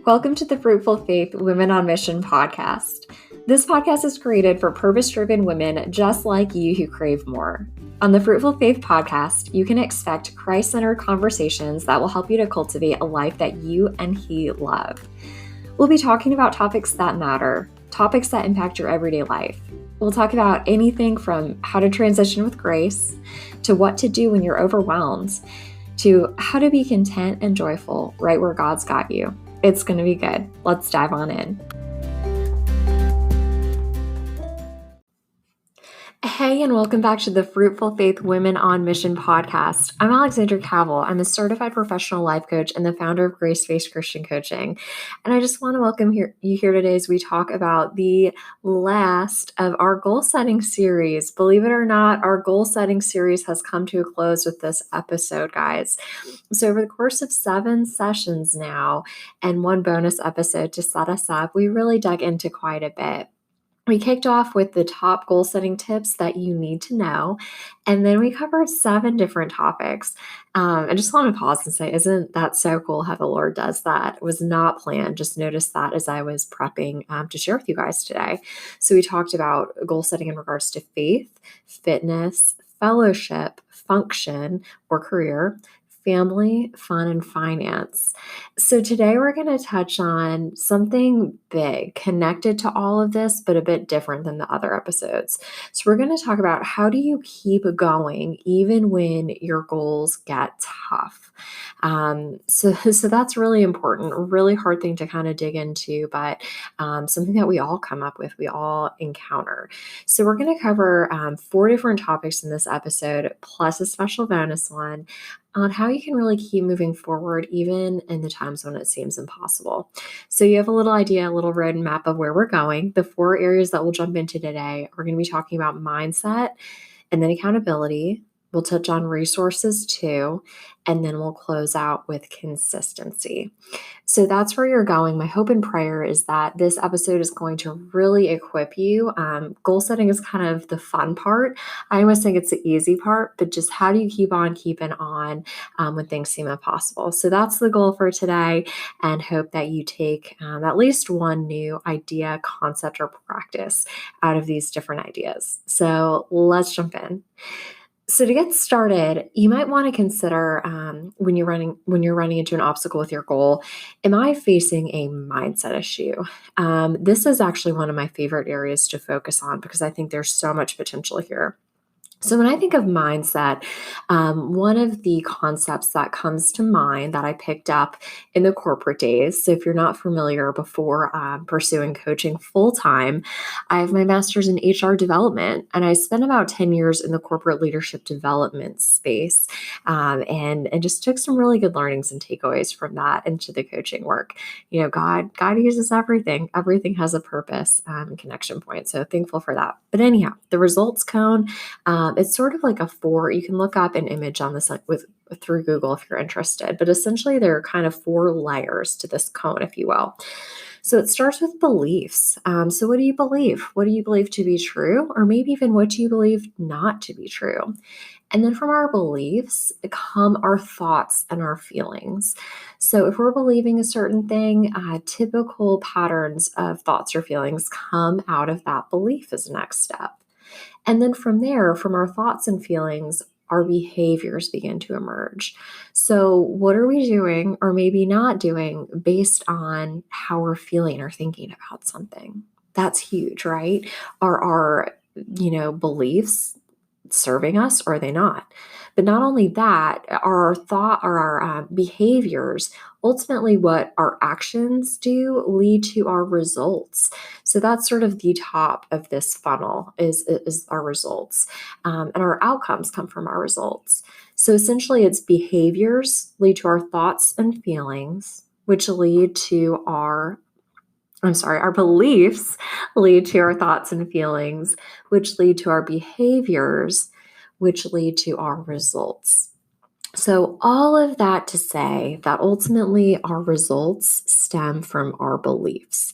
Welcome to the Fruitful Faith Women on Mission podcast. This podcast is created for purpose-driven women just like you who crave more. On the Fruitful Faith podcast, you can expect Christ-centered conversations that will help you to cultivate a life that you and He love. We'll be talking about topics that matter, topics that impact your everyday life. We'll talk about anything from how to transition with grace, to what to do when you're overwhelmed, to how to be content and joyful right where God's got you. It's going to be good. Let's dive on in. Hey, and welcome back to the Fruitful Faith Women on Mission podcast. I'm Alexandra Cavill. I'm a certified professional life coach and the founder of Grace-Based Christian Coaching. And I just want to welcome you here today as we talk about the last of our goal setting series. Believe it or not, our goal setting series has come to a close with this episode, guys. So over the course of 7 sessions now and 1 bonus episode to set us up, we really dug into quite a bit. We kicked off with the top goal setting tips that you need to know, and then we covered 7 different topics. I just want to pause and say, isn't that so cool how the Lord does that? It was not planned. Just noticed that as I was prepping to share with you guys today. So we talked about goal setting in regards to faith, fitness, fellowship, function or career, family, fun, and finance. So today we're going to touch on something big connected to all of this, but a bit different than the other episodes. So we're going to talk about how do you keep going even when your goals get tough. So that's really important, a really hard thing to kind of dig into, but something that we all come up with, we all encounter. So we're going to cover 4 different topics in this episode, plus a special bonus one on how you can really keep moving forward even in the times when it seems impossible. So you have a little idea, a little roadmap of where we're going. The 4 areas that we'll jump into today, we're going to be talking about mindset and then accountability. We'll touch on resources too, and then we'll close out with consistency. So that's where you're going. My hope and prayer is that this episode is going to really equip you. Goal setting is kind of the fun part. I almost think it's the easy part, but just how do you keep on keeping on when things seem impossible? So that's the goal for today, and hope that you take at least one new idea, concept, or practice out of these different ideas. So let's jump in. So to get started, you might want to consider when you're running into an obstacle with your goal, am I facing a mindset issue? This is actually one of my favorite areas to focus on because I think there's so much potential here. So when I think of mindset, one of the concepts that comes to mind that I picked up in the corporate days, so if you're not familiar, before pursuing coaching full-time, I have my master's in HR development, and I spent about 10 years in the corporate leadership development space, and just took some really good learnings and takeaways from that into the coaching work. You know, God uses everything. Everything has a purpose and connection point, so thankful for that. But anyhow, the results cone, it's sort of like a 4. You can look up an image on this through Google if you're interested, but essentially there are kind of 4 layers to this cone, if you will. So it starts with beliefs. So what do you believe? What do you believe to be true? Or maybe even what do you believe not to be true? And then from our beliefs come our thoughts and our feelings. So if we're believing a certain thing, typical patterns of thoughts or feelings come out of that belief as the next step. And then from there, from our thoughts and feelings, our behaviors begin to emerge. So what are we doing or maybe not doing based on how we're feeling or thinking about something? That's huge, right? Are our, beliefs serving us or are they not? But not only that, our behaviors, ultimately what our actions do lead to our results. So that's sort of the top of this funnel is our results. And our outcomes come from our results. So essentially it's behaviors lead to our thoughts and feelings, which lead to our beliefs lead to our thoughts and feelings, which lead to our behaviors, which lead to our results. So all of that to say that ultimately our results stem from our beliefs.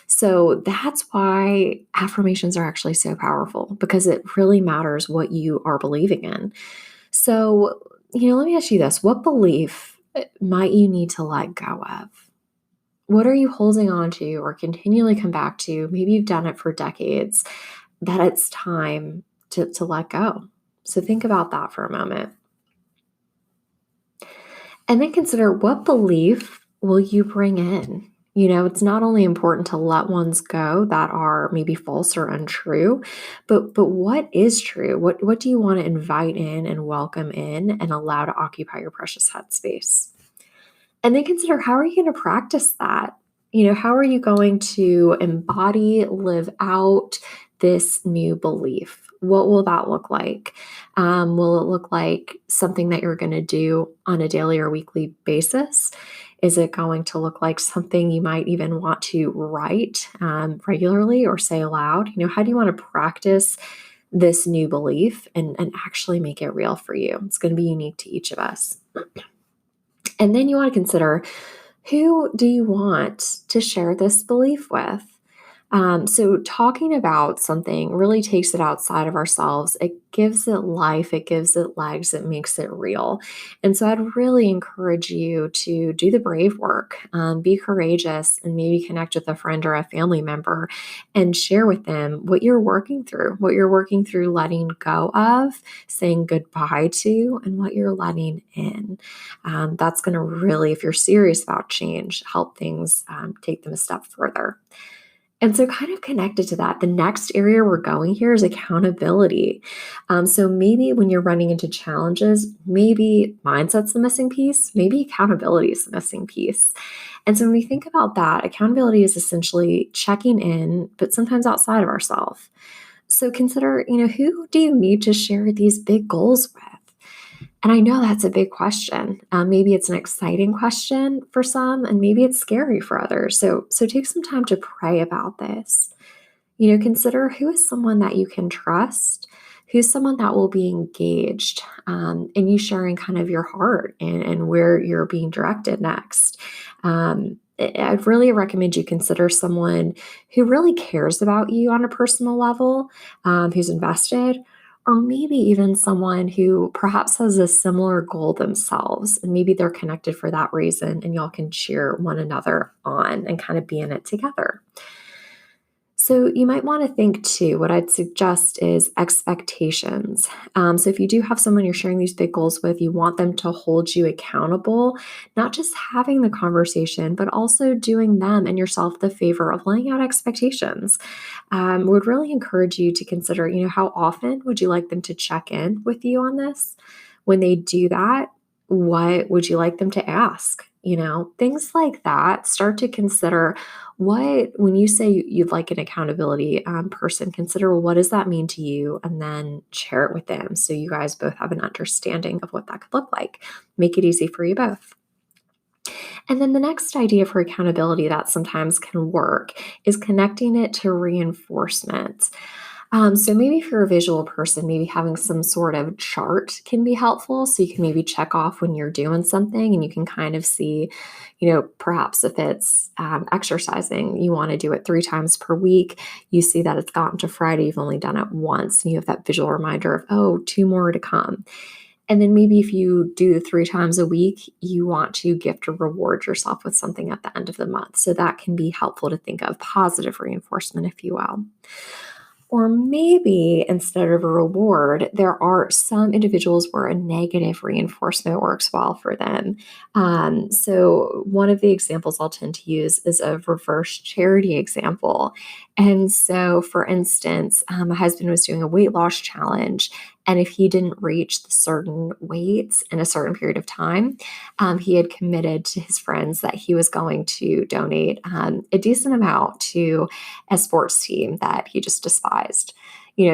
So that's why affirmations are actually so powerful, because it really matters what you are believing in. So, let me ask you this. What belief might you need to let go of? What are you holding on to or continually come back to? Maybe you've done it for decades, that it's time to let go. So think about that for a moment. And then consider, what belief will you bring in? It's not only important to let ones go that are maybe false or untrue, but what is true? What do you want to invite in and welcome in and allow to occupy your precious headspace? And then consider, how are you going to practice that? How are you going to embody, live out this new belief? What will that look like? Will it look like something that you're going to do on a daily or weekly basis? Is it going to look like something you might even want to write regularly or say aloud? How do you want to practice this new belief and actually make it real for you? It's going to be unique to each of us. And then you want to consider, who do you want to share this belief with? So talking about something really takes it outside of ourselves. It gives it life, it gives it legs, it makes it real. And so I'd really encourage you to do the brave work, be courageous, and maybe connect with a friend or a family member and share with them what you're working through letting go of, saying goodbye to, and what you're letting in. That's going to really, if you're serious about change, help things take them a step further. And so, kind of connected to that, the next area we're going here is accountability. So, maybe when you're running into challenges, maybe mindset's the missing piece, maybe accountability is the missing piece. And so, when we think about that, accountability is essentially checking in, but sometimes outside of ourselves. So, consider, who do you need to share these big goals with? And I know that's a big question. Maybe it's an exciting question for some, and maybe it's scary for others. So take some time to pray about this. Consider, who is someone that you can trust, who's someone that will be engaged in you sharing kind of your heart and where you're being directed next. I'd really recommend you consider someone who really cares about you on a personal level, who's invested, or maybe even someone who perhaps has a similar goal themselves, and maybe they're connected for that reason, and y'all can cheer one another on and kind of be in it together. So you might want to think too, what I'd suggest is expectations. So if you do have someone you're sharing these big goals with, you want them to hold you accountable, not just having the conversation, but also doing them and yourself the favor of laying out expectations. Would really encourage you to consider, how often would you like them to check in with you on this? When they do that, what would you like them to ask? Things like that. Start to consider, when you say you'd like an accountability person, consider, well, what does that mean to you? And then share it with them so you guys both have an understanding of what that could look like. Make it easy for you both. And then the next idea for accountability that sometimes can work is connecting it to reinforcement. So maybe if you're a visual person, maybe having some sort of chart can be helpful. So you can maybe check off when you're doing something and you can kind of see, perhaps if it's exercising, you want to do it 3 times per week. You see that it's gotten to Friday, you've only done it once, and you have that visual reminder of, oh, 2 more to come. And then maybe if you do 3 times a week, you want to gift or reward yourself with something at the end of the month. So that can be helpful to think of positive reinforcement, if you will. Or maybe instead of a reward, there are some individuals where a negative reinforcement works well for them. So, one of the examples I'll tend to use is a reverse charity example. And so, for instance, my husband was doing a weight loss challenge. And if he didn't reach the certain weights in a certain period of time, he had committed to his friends that he was going to donate a decent amount to a sports team that he just despised.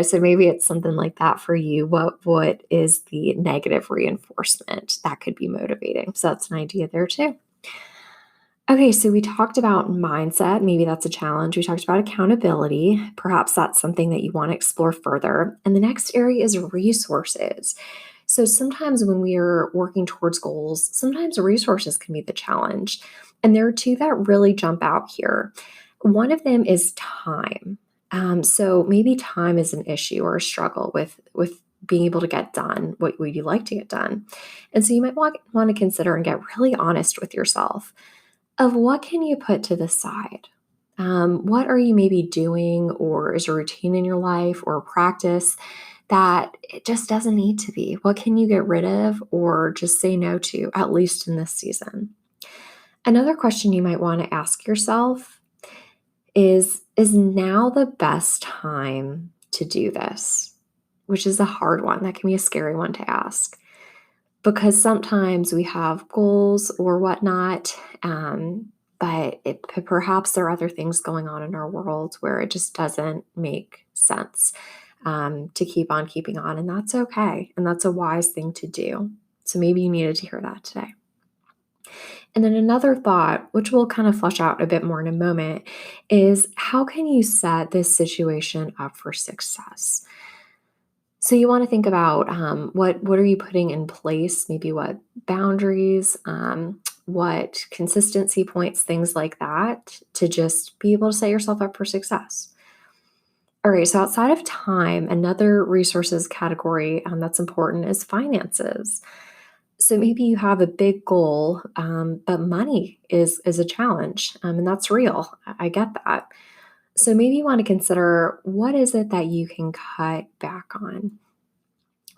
So maybe it's something like that for you. What is the negative reinforcement that could be motivating? So that's an idea there too. Okay, so we talked about mindset. Maybe that's a challenge. We talked about accountability. Perhaps that's something that you want to explore further. And the next area is resources. So sometimes when we are working towards goals, sometimes resources can be the challenge. And there are two that really jump out here. One of them is time. So maybe time is an issue or a struggle with being able to get done what would you like to get done. And so you might want to consider and get really honest with yourself. of what can you put to the side? What are you maybe doing, or is a routine in your life or a practice that it just doesn't need to be? What can you get rid of or just say no to, at least in this season? Another question you might want to ask yourself is now the best time to do this? Which is a hard one. That can be a scary one to ask because sometimes we have goals or whatnot, but perhaps there are other things going on in our world where it just doesn't make sense to keep on keeping on, and that's okay, and that's a wise thing to do. So maybe you needed to hear that today. And then another thought, which we'll kind of flesh out a bit more in a moment, is how can you set this situation up for success? So you want to think about what are you putting in place? Maybe what boundaries, what consistency points, things like that, to just be able to set yourself up for success. All right. So outside of time, another resources category that's important is finances. So maybe you have a big goal, but money is a challenge, and that's real. I get that. So maybe you want to consider what is it that you can cut back on.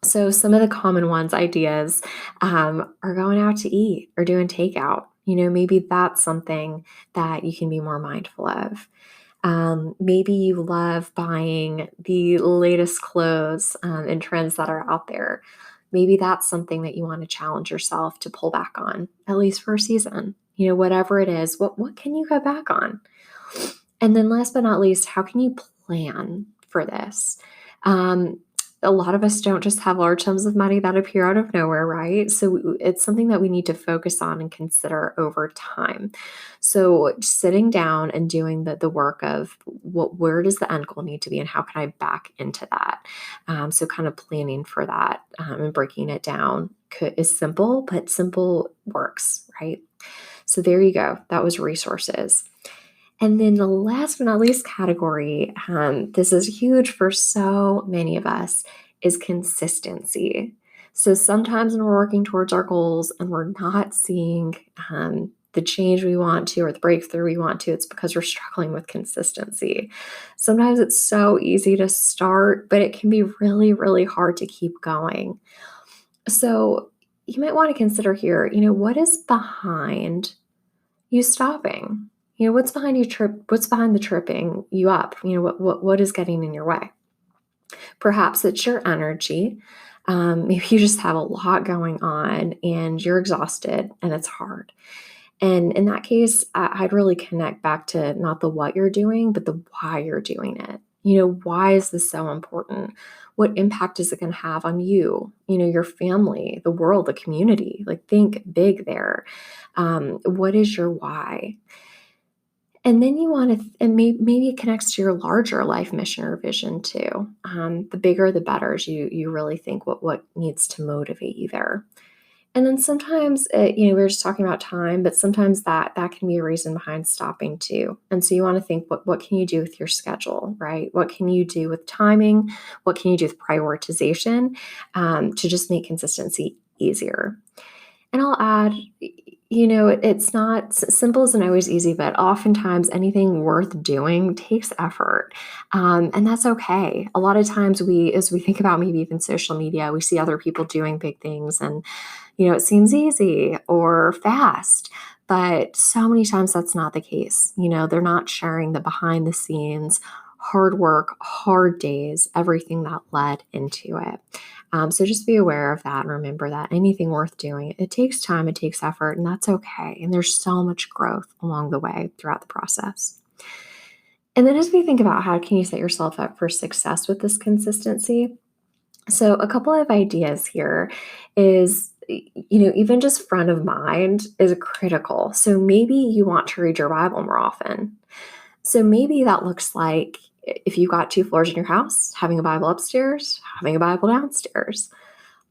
So some of the common ones, ideas, are going out to eat or doing takeout. Maybe that's something that you can be more mindful of. Maybe you love buying the latest clothes and trends that are out there. Maybe that's something that you want to challenge yourself to pull back on, at least for a season. Whatever it is, what can you go back on? And then last but not least, how can you plan for this? Um, a lot of us don't just have large sums of money that appear out of nowhere, right? So it's something that we need to focus on and consider over time. So sitting down and doing the work of where does the end goal need to be and how can I back into that? So kind of planning for that and breaking it down is simple, but simple works, right? So there you go. That was resources. And then the last but not least category, this is huge for so many of us, is consistency. So sometimes when we're working towards our goals and we're not seeing the change we want to or the breakthrough we want to, it's because we're struggling with consistency. Sometimes it's so easy to start, but it can be really, really hard to keep going. So you might want to consider here, what is behind you stopping? What's behind what's behind the tripping you up? What is getting in your way? Perhaps it's your energy. Maybe you just have a lot going on and you're exhausted and it's hard. And in that case, I'd really connect back to not the what you're doing, but the why you're doing it. Why is this so important? What impact is it going to have on you, your family, the world, the community? Like, think big there. What is your why? And then you want to, and maybe it connects to your larger life mission or vision too. The bigger, the better. As you really think what needs to motivate you there. And then sometimes, we were just talking about time, but sometimes that can be a reason behind stopping too. And so you want to think, what can you do with your schedule, right? What can you do with timing? What can you do with prioritization to just make consistency easier? And I'll add, it's not simple isn't always easy, but oftentimes anything worth doing takes effort. And that's okay. A lot of times as we think about maybe even social media, we see other people doing big things and, it seems easy or fast, but so many times that's not the case. They're not sharing the behind the scenes, hard work, hard days, everything that led into it. So just be aware of that and remember that anything worth doing, it takes time, it takes effort, and that's okay. And there's so much growth along the way throughout the process. And then as we think about how can you set yourself up for success with this consistency, so a couple of ideas here is, even just front of mind is critical. So maybe you want to read your Bible more often. So maybe that looks like if you've got 2 floors in your house, having a Bible upstairs, having a Bible downstairs.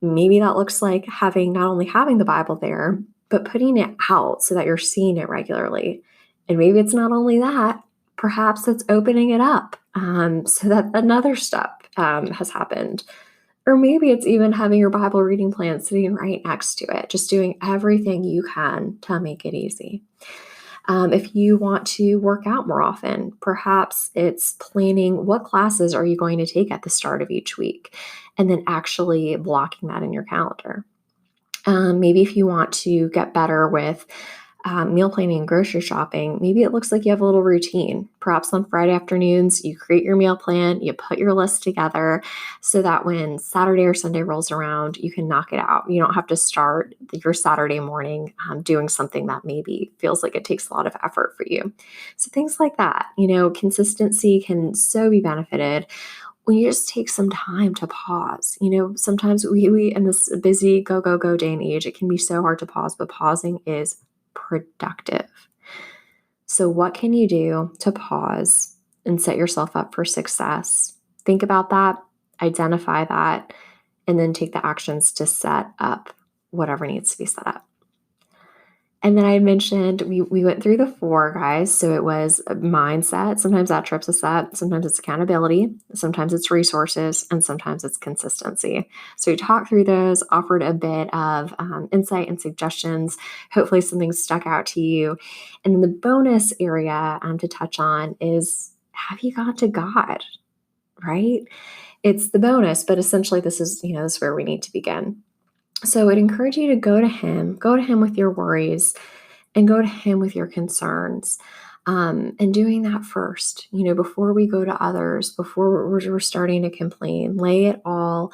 Maybe that looks like not only having the Bible there, but putting it out so that you're seeing it regularly. And maybe it's not only that, perhaps it's opening it up so that another step has happened. Or maybe it's even having your Bible reading plan sitting right next to it, just doing everything you can to make it easy. If you want to work out more often, perhaps it's planning what classes are you going to take at the start of each week and then actually blocking that in your calendar. Maybe if you want to get better with meal planning and grocery shopping, maybe it looks like you have a little routine. Perhaps on Friday afternoons, you create your meal plan, you put your list together so that when Saturday or Sunday rolls around, you can knock it out. You don't have to start your Saturday morning doing something that maybe feels like it takes a lot of effort for you. So things like that, consistency can so be benefited when you just take some time to pause. Sometimes we in this busy go, go, go day and age, it can be so hard to pause, but pausing is productive. So, what can you do to pause and set yourself up for success? Think about that, identify that, and then take the actions to set up whatever needs to be set up. And then I mentioned we went through the 4 guys. So it was a mindset. Sometimes that trips us up. Sometimes it's accountability. Sometimes it's resources. And sometimes it's consistency. So we talked through those, offered a bit of insight and suggestions. Hopefully something stuck out to you. And then the bonus area to touch on is, have you gone to God, right? It's the bonus, but essentially this is where we need to begin. So I'd encourage you to go to him with your worries and go to him with your concerns. And doing that first, before we go to others, before we're starting to complain, lay it all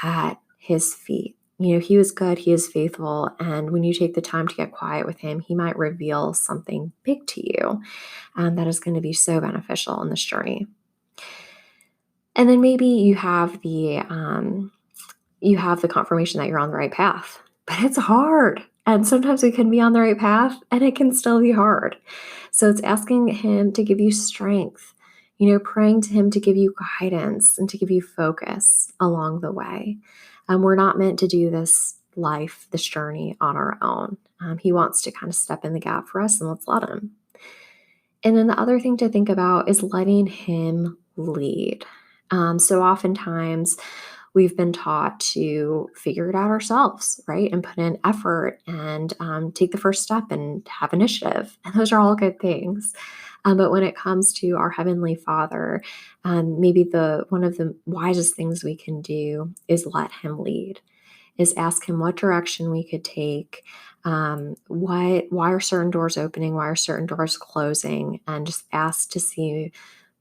at his feet. He was good, he is faithful. And when you take the time to get quiet with him, he might reveal something big to you that is going to be so beneficial in this journey. And then maybe you have the confirmation that you're on the right path, but it's hard. And sometimes we can be on the right path and it can still be hard. So it's asking him to give you strength, praying to him to give you guidance and to give you focus along the way. We're not meant to do this journey on our own. He wants to kind of step in the gap for us, and let's let him. And then the other thing to think about is letting him lead. So oftentimes, we've been taught to figure it out ourselves, right? And put in effort and take the first step and have initiative. And those are all good things. But when it comes to our Heavenly Father, maybe one of the wisest things we can do is let him lead, is ask him what direction we could take, why are certain doors opening, why are certain doors closing, and just ask to see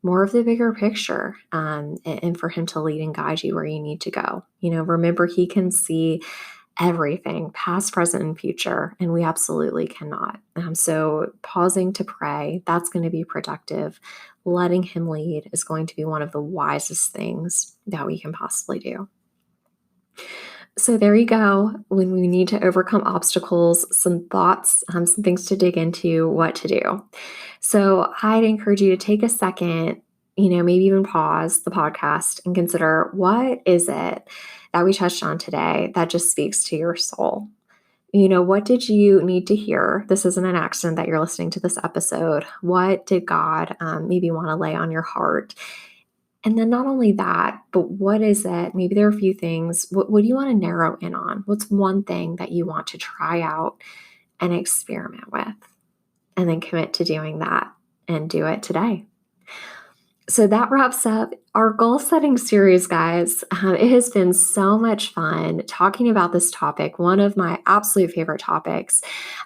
more of the bigger picture, and for him to lead and guide you where you need to go. Remember, he can see everything, past, present, and future, and we absolutely cannot. So pausing to pray, that's going to be productive. Letting him lead is going to be one of the wisest things that we can possibly do. So there you go. When we need to overcome obstacles, some thoughts, some things to dig into, what to do. So I'd encourage you to take a second, maybe even pause the podcast and consider, what is it that we touched on today that just speaks to your soul? What did you need to hear? This isn't an accident that you're listening to this episode. What did God maybe want to lay on your heart? And then not only that, but what is it? Maybe there are a few things. What do you want to narrow in on? What's one thing that you want to try out and experiment with? And then commit to doing that and do it today. So that wraps up our goal setting series, guys. It has been so much fun talking about this topic, one of my absolute favorite topics,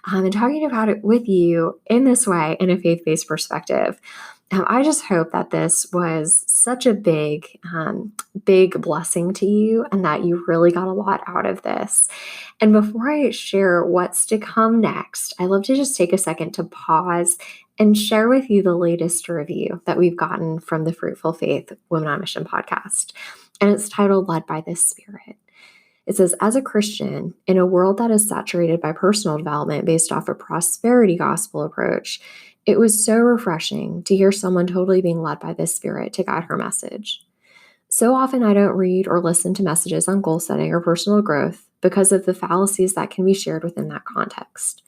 and talking about it with you in this way, in a faith-based perspective. I just hope that this was such a big blessing to you and that you really got a lot out of this. And before I share what's to come next, I love to just take a second to pause and share with you the latest review that we've gotten from the Fruitful Faith Women on Mission podcast. And it's titled Led by the Spirit. It says, as a Christian, in a world that is saturated by personal development based off a prosperity gospel approach, it was so refreshing to hear someone totally being led by the Spirit to guide her message. So often I don't read or listen to messages on goal setting or personal growth because of the fallacies that can be shared within that context.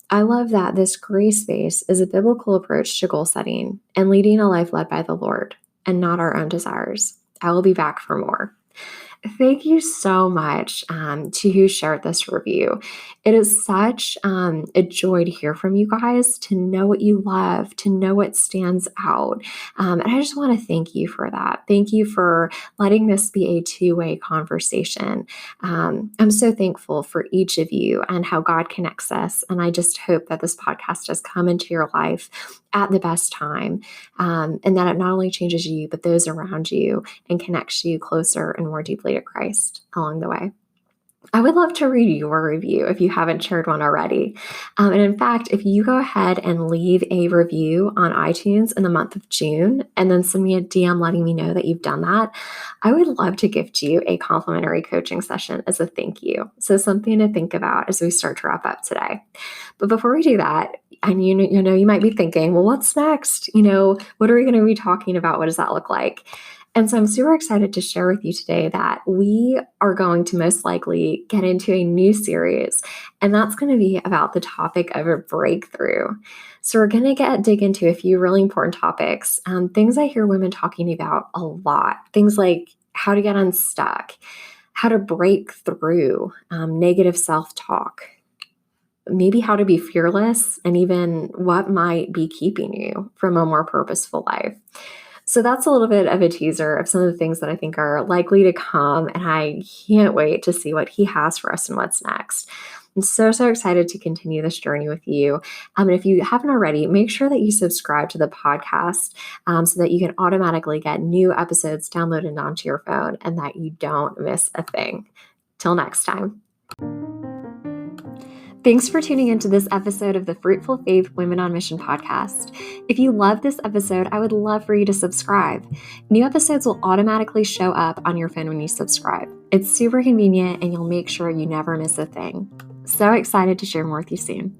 I love that this grace space is a biblical approach to goal setting and leading a life led by the Lord and not our own desires. I will be back for more. Thank you so much to who shared this review. It is such a joy to hear from you guys, to know what you love, to know what stands out. And I just want to thank you for that. Thank you for letting this be a two-way conversation. I'm so thankful for each of you and how God connects us. And I just hope that this podcast has come into your life at the best time, and that it not only changes you, but those around you and connects you closer and more deeply to Christ along the way. I would love to read your review if you haven't shared one already. And in fact, if you go ahead and leave a review on iTunes in the month of June and then send me a DM letting me know that you've done that, I would love to gift you a complimentary coaching session as a thank you. So something to think about as we start to wrap up today. But before we do that, and you might be thinking, well, what's next? What are we going to be talking about? What does that look like? And so I'm super excited to share with you today that we are going to most likely get into a new series, and that's going to be about the topic of a breakthrough. So we're going to dig into a few really important topics, things I hear women talking about a lot, things like how to get unstuck, how to break through negative self-talk, maybe how to be fearless, and even what might be keeping you from a more purposeful life. So that's a little bit of a teaser of some of the things that I think are likely to come, and I can't wait to see what he has for us and what's next. I'm so, so excited to continue this journey with you. And if you haven't already, make sure that you subscribe to the podcast so that you can automatically get new episodes downloaded onto your phone and that you don't miss a thing. Till next time. Thanks for tuning into this episode of the Fruitful Faith Women on Mission podcast. If you love this episode, I would love for you to subscribe. New episodes will automatically show up on your phone when you subscribe. It's super convenient and you'll make sure you never miss a thing. So excited to share more with you soon.